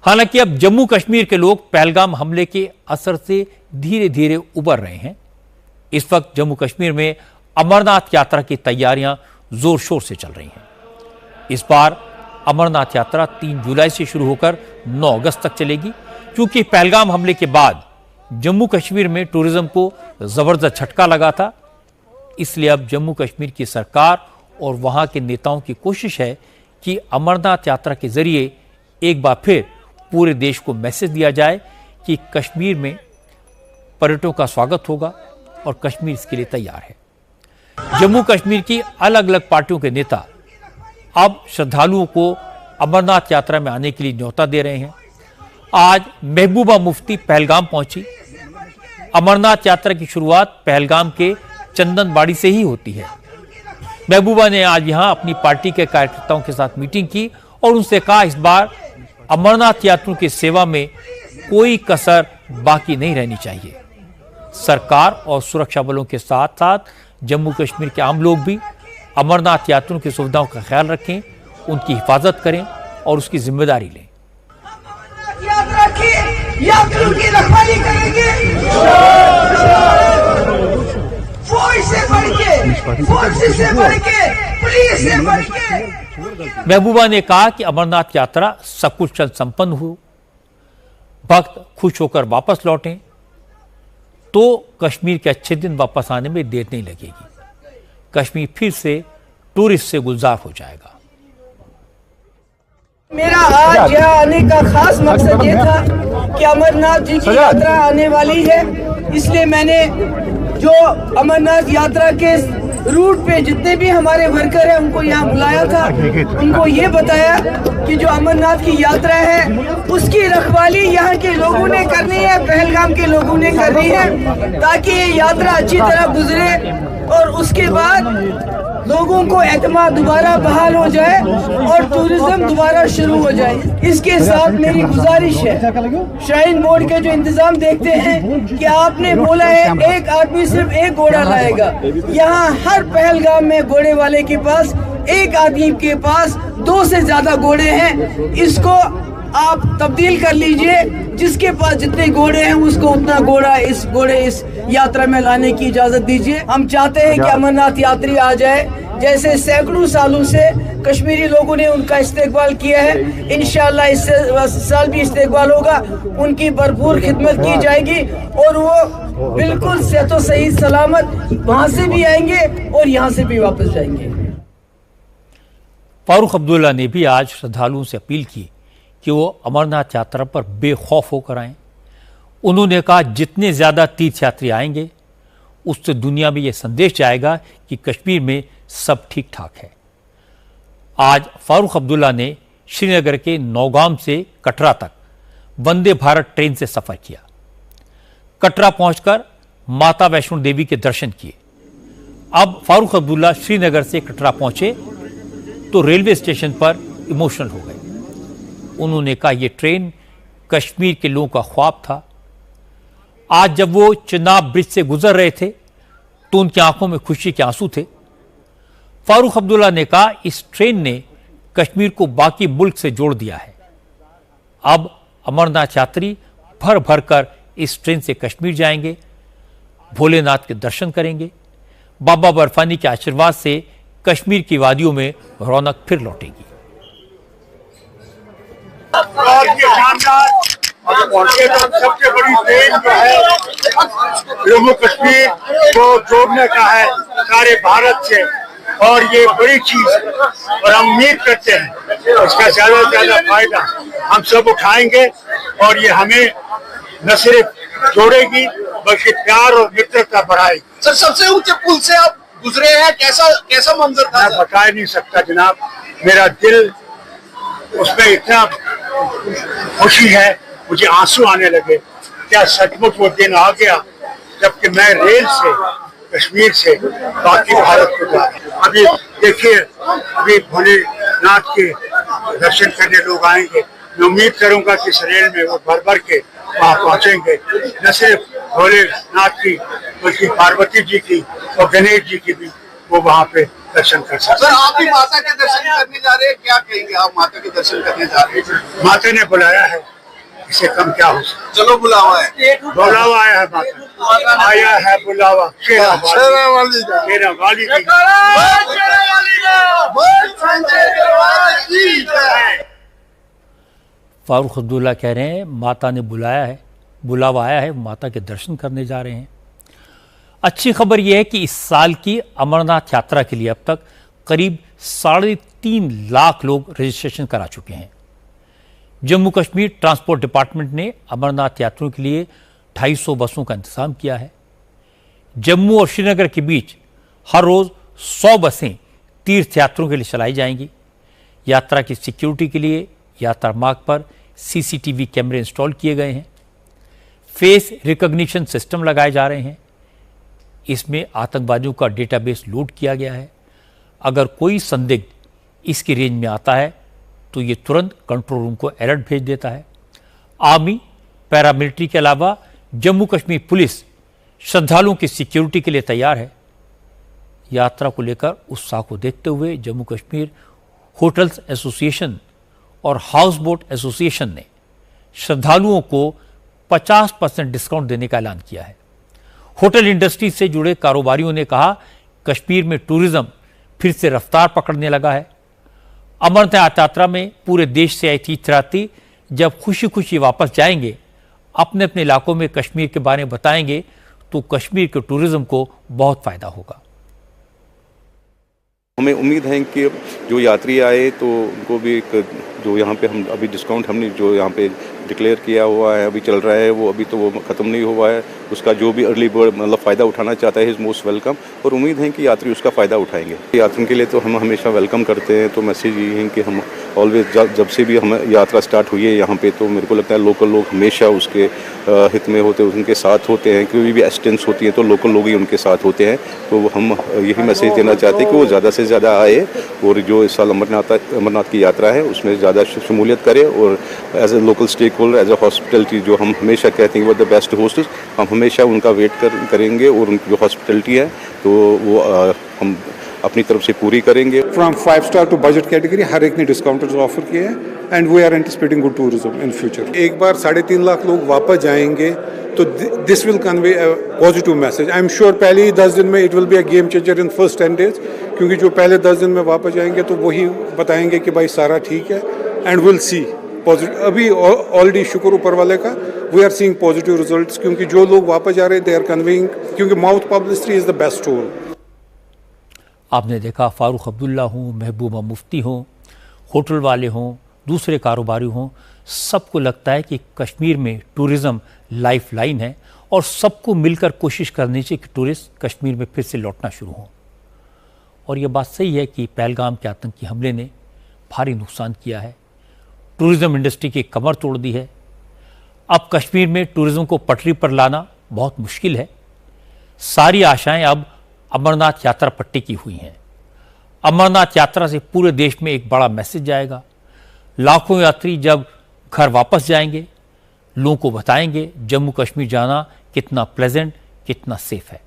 हालांकि अब जम्मू कश्मीर के लोग पहलगाम हमले के असर से धीरे धीरे उबर रहे हैं। इस वक्त जम्मू कश्मीर में अमरनाथ यात्रा की तैयारियां जोर शोर से चल रही हैं। इस बार अमरनाथ यात्रा 3 जुलाई से शुरू होकर 9 अगस्त तक चलेगी। क्योंकि पहलगाम हमले के बाद जम्मू कश्मीर में टूरिज्म को जबरदस्त झटका लगा था, इसलिए अब जम्मू कश्मीर की सरकार और वहां के नेताओं की कोशिश है कि अमरनाथ यात्रा के जरिए एक बार फिर पूरे देश को मैसेज दिया जाए कि कश्मीर में पर्यटकों का स्वागत होगा और कश्मीर इसके लिए तैयार है। जम्मू कश्मीर की अलग अलग पार्टियों के नेता अब श्रद्धालुओं को अमरनाथ यात्रा में आने के लिए न्योता दे रहे हैं। आज महबूबा मुफ्ती पहलगाम पहुंची। अमरनाथ यात्रा की शुरुआत पहलगाम के चंदनबाड़ी से ही होती है। महबूबा ने आज यहां अपनी पार्टी के कार्यकर्ताओं के साथ मीटिंग की और उनसे कहा इस बार अमरनाथ यात्रियों की सेवा में कोई कसर बाकी नहीं रहनी चाहिए। सरकार और सुरक्षा बलों के साथ साथ जम्मू कश्मीर के आम लोग भी अमरनाथ यात्रियों की सुविधाओं का ख्याल रखें, उनकी हिफाजत करें और उसकी जिम्मेदारी लें। यात्रा की यात्रियों की रखवाली करेंगे, फौज से बढ़ के, फौज से बढ़ के, पुलिस से बढ़ के। महबूबा ने कहा कि अमरनाथ यात्रा सकुशल संपन्न हो, भक्त खुश होकर वापस लौटें तो कश्मीर के अच्छे दिन वापस आने में देर नहीं लगेगी। कश्मीर फिर से टूरिस्ट से गुलजार हो जाएगा। मेरा आज यहाँ आने का खास मकसद ये था कि अमरनाथ जी की यात्रा आने वाली है, इसलिए मैंने जो अमरनाथ यात्रा के रूट पे जितने भी हमारे वर्कर हैं उनको यहाँ बुलाया था। उनको ये बताया कि जो अमरनाथ की यात्रा है उसकी रखवाली यहाँ के लोगों ने करनी है, पहलगाम के लोगों ने करनी है, ताकि ये यात्रा अच्छी तरह गुजरे और उसके बाद लोगों को एतमाद दोबारा बहाल हो जाए और टूरिज्म दोबारा शुरू हो जाए। इसके साथ मेरी गुजारिश है, श्राइन बोर्ड के जो इंतजाम देखते हैं कि आपने बोला है एक आदमी सिर्फ एक घोड़ा लाएगा, यहाँ हर पहलगाम में घोड़े वाले के पास एक आदमी के पास 2 से ज्यादा घोड़े हैं। इसको आप तब्दील कर लीजिए, जिसके पास जितने घोड़े हैं उसको उतना घोड़े इस यात्रा में लाने की इजाजत दीजिए। हम चाहते हैं कि अमरनाथ यात्री आ जाए, जैसे सैकड़ों सालों से कश्मीरी लोगों ने उनका इस्तेकबाल किया है। इंशाअल्लाह इस साल भी इस्तेकबाल होगा, उनकी भरपूर खिदमत की जाएगी और वो बिल्कुल सेहतो सही सलामत वहाँ से भी आएंगे और यहाँ से भी वापस जाएंगे। फारूक अब्दुल्ला ने भी आज श्रद्धालुओं से अपील की कि वो अमरनाथ यात्रा पर बेखौफ होकर आएं। उन्होंने कहा जितने ज़्यादा तीर्थयात्री आएंगे उससे दुनिया में ये संदेश जाएगा कि कश्मीर में सब ठीक ठाक है। आज फारूक अब्दुल्ला ने श्रीनगर के नौगाम से कटरा तक वंदे भारत ट्रेन से सफर किया। कटरा पहुंचकर माता वैष्णो देवी के दर्शन किए। अब फारूक अब्दुल्ला श्रीनगर से कटरा पहुंचे तो रेलवे स्टेशन पर इमोशनल हो गए। उन्होंने कहा यह ट्रेन कश्मीर के लोगों का ख्वाब था। आज जब वो चिनाब ब्रिज से गुजर रहे थे तो उनकी आंखों में खुशी के आंसू थे। फारूक अब्दुल्ला ने कहा इस ट्रेन ने कश्मीर को बाकी मुल्क से जोड़ दिया है। अब अमरनाथ यात्री भर भर कर इस ट्रेन से कश्मीर जाएंगे, भोलेनाथ के दर्शन करेंगे। बाबा बर्फानी के आशीर्वाद से कश्मीर की वादियों में रौनक फिर लौटेगी। और ये शानदार सबसे बड़ी ट्रेन जो है जम्मू कश्मीर को जोड़ने का है सारे भारत से, और ये बड़ी चीज है और हम उम्मीद करते हैं इसका ज्यादा से ज्यादा फायदा हम सब उठाएंगे और ये हमें न सिर्फ जोड़ेगी बल्कि प्यार और मित्रता बढ़ाएगी। सर, सबसे ऊंचे पुल से आप गुजरे हैं, कैसा मंजर था? मैं बता नहीं सकता जनाब, मेरा दिल उसमें इतना खुशी है, मुझे आंसू आने लगे। क्या सचमुच वो दिन आ गया जबकि मैं रेल से कश्मीर से बाकी भारत को जा रहा। अभी देखिए, अभी भोलेनाथ के दर्शन करने लोग आएंगे। मैं उम्मीद करूंगा कि इस रेल में वो भर भर के वहाँ पहुँचेंगे। न सिर्फ भोलेनाथ की बल्कि पार्वती जी की और गणेश जी की भी वो वहाँ पे दर्शन कर सकते सर आप भी माता के दर्शन करने जा रहे हैं, क्या कहेंगे आप माता के दर्शन करने जा रहे हैं? माता ने बुलाया है, इससे कम क्या हो सकता। चलो बुलावा है, बुलावा आया है, माता आया है बुलावा, शेरा वाली फारूक अब्दुल्ला कह रहे हैं माता ने बुलाया है, बुलावा आया है, माता के दर्शन करने जा रहे हैं। अच्छी खबर यह है कि इस साल की अमरनाथ यात्रा के लिए अब तक करीब 3.5 लाख लोग रजिस्ट्रेशन करा चुके हैं। जम्मू कश्मीर ट्रांसपोर्ट डिपार्टमेंट ने अमरनाथ यात्रियों के लिए 250 बसों का इंतजाम किया है। जम्मू और श्रीनगर के बीच हर रोज 100 बसें तीर्थ यात्रियों के लिए चलाई जाएंगी। यात्रा की सिक्योरिटी के लिए यात्रा मार्ग पर सीसीटीवी कैमरे इंस्टॉल किए गए हैं। फेस रिकॉग्निशन सिस्टम लगाए जा रहे हैं। इसमें आतंकवादियों का डेटाबेस लोड किया गया है। अगर कोई संदिग्ध इसकी रेंज में आता है तो ये तुरंत कंट्रोल रूम को अलर्ट भेज देता है। आर्मी, पैरामिलिट्री के अलावा जम्मू कश्मीर पुलिस श्रद्धालुओं की सिक्योरिटी के लिए तैयार है। यात्रा को लेकर उत्साह को देखते हुए जम्मू कश्मीर होटल्स एसोसिएशन और हाउस बोट एसोसिएशन ने श्रद्धालुओं को 50% डिस्काउंट देने का ऐलान किया है। होटल इंडस्ट्री से जुड़े कारोबारियों ने कहा कश्मीर में टूरिज्म फिर से रफ्तार पकड़ने लगा है। अमरनाथ यात्रा में पूरे देश से आए तीर्थयात्री जब खुशी खुशी वापस जाएंगे, अपने अपने इलाकों में कश्मीर के बारे में बताएंगे तो कश्मीर के टूरिज्म को बहुत फायदा होगा। हमें उम्मीद है कि जो यात्री आए तो उनको भी एक जो यहाँ पे हम अभी डिस्काउंट हमने जो यहाँ पे डिक्लेयर किया हुआ है, अभी चल रहा है, वो अभी तो वो ख़त्म नहीं हुआ है। उसका जो भी अर्ली बर्ड मतलब फ़ायदा उठाना चाहता है इज़ मोस्ट वेलकम, और उम्मीद है कि यात्री उसका फ़ायदा उठाएंगे। यात्रियों के लिए तो हम हमेशा वेलकम करते हैं। तो मैसेज ये है कि हम ऑलवेज जब से भी हम यात्रा स्टार्ट हुई है यहाँ पे, तो मेरे को लगता है लोकल लोग हमेशा उसके हित में होते हैं, उनके साथ होते हैं। कोई भी एसिस्टेंस होती है तो लोकल लोग ही उनके साथ होते हैं। तो हम यही मैसेज देना चाहते हैं कि वो ज़्यादा से ज़्यादा आए और जो इस साल अमरनाथ की यात्रा है उसमें ज़्यादा शमूलियत करें। और as a local stakeholder, as a hospitality, जो हम हमेशा कहते हैं वो द बेस्ट होस्टेस, हम हमेशा उनका वेट करेंगे और उनकी जो हॉस्पिटलिटी है तो वो हम अपनी तरफ से पूरी करेंगे। From 5 star to budget category हर एक ने डिस्काउंटेड ऑफर किए हैं and we are anticipating good tourism in future. एक बार 3.5 लाख लोग वापस जाएंगे तो this will convey a positive message. I am sure पहले ही 10 दिन में it will be a game changer in first 10 days, क्योंकि जो पहले 10 दिन में वापस जाएंगे तो वही बताएंगे कि भाई सारा ठीक है एंड विल सी पॉजिटिव। अभी ऑलरेडी शुक्र ऊपर वाले का we are seeing positive results, क्योंकि जो लोग वापस जा रहे हैं दे आर कन्वेइंग, क्योंकि mouth publicity is the best tool. आपने देखा फारूक अब्दुल्ला हों, महबूबा मुफ्ती हों, होटल वाले हों, दूसरे कारोबारी हों, सबको लगता है कि कश्मीर में टूरिज़्म लाइफ लाइन है और सबको मिलकर कोशिश करनी चाहिए कि टूरिस्ट कश्मीर में फिर से लौटना शुरू हों। और यह बात सही है कि पहलगाम के आतंकी हमले ने भारी नुकसान किया है, टूरिज़्म इंडस्ट्री की कमर तोड़ दी है। अब कश्मीर में टूरिज़्म को पटरी पर लाना बहुत मुश्किल है। सारी आशाएं अब अमरनाथ यात्रा पर टिकी हुई हैं। अमरनाथ यात्रा से पूरे देश में एक बड़ा मैसेज जाएगा। लाखों यात्री जब घर वापस जाएंगे, लोगों को बताएंगे जम्मू कश्मीर जाना कितना प्लेजेंट, कितना सेफ है।